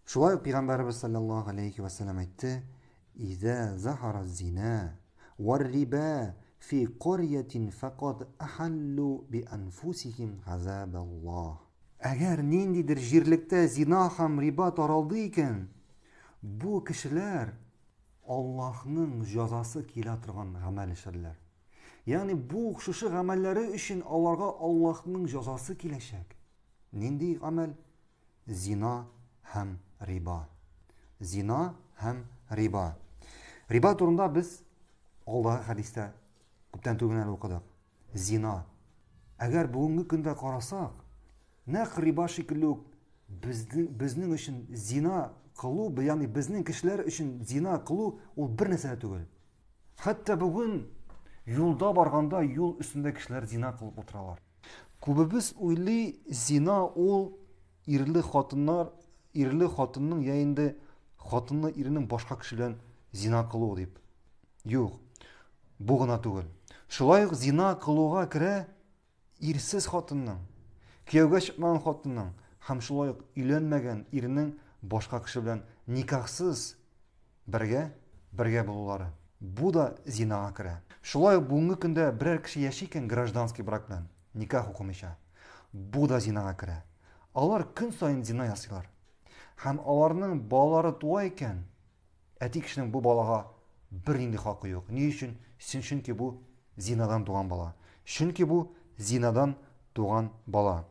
Шулай ук Пeygamberimiz sallallahu aleyhi ve sellem әйтте: "İza zahara zina ve riba fi qaryatin faqad ahallu bi anfusihim azaballah." Әгәр ниндидер җирлектә зина һәм риба таралды икән, бу кешеләр Аллаһның җәзасы килә торган гамәл эшләрләр. Ягъни бу шушы гамәлләре өчен аларга Аллаһның җәзасы киләчәк. Нинди гамәл? Зина һәм риба. Зина һәм риба. Риба турында без алдагы хәдистә күптән түгел әле укыдык. Зина. Әгәр бүгенге көндә карасак, нәкъ риба шикелле үк безнең өчен зина кылу, ягъни безнең кешеләр өчен зина кылу ул бер нәрсә түгел. Хәтта бүген юлда барганда юл өстендә кешеләр зина кылып утыралар. Күбебез уйлый, зина ул ирле хатынның яинде хатынны иренең башка кеше белән зина кылу дип. Юк, бу гына түгел. Шулай ук зина кылуга керә ирсез хатынның, кияүгә чыкмаган хатынның һәм шулай ук өйләнмәгән иренең башка кеше белән никахсыз бергә булулары. Бу да зинага керә. Шулай ук бүгенге көндә берәр кеше яши икән гражданский брак белән, никах укымыйча. Бу да зинага керә. Алар көн сайын зина ясыйлар. Һәм аларның балалары туа икән, әти кешенең бу балага бернинди хакы юк. Ни өчен? Чөнки бу зинадан туган бала. Чөнки бу зинадан туган бала.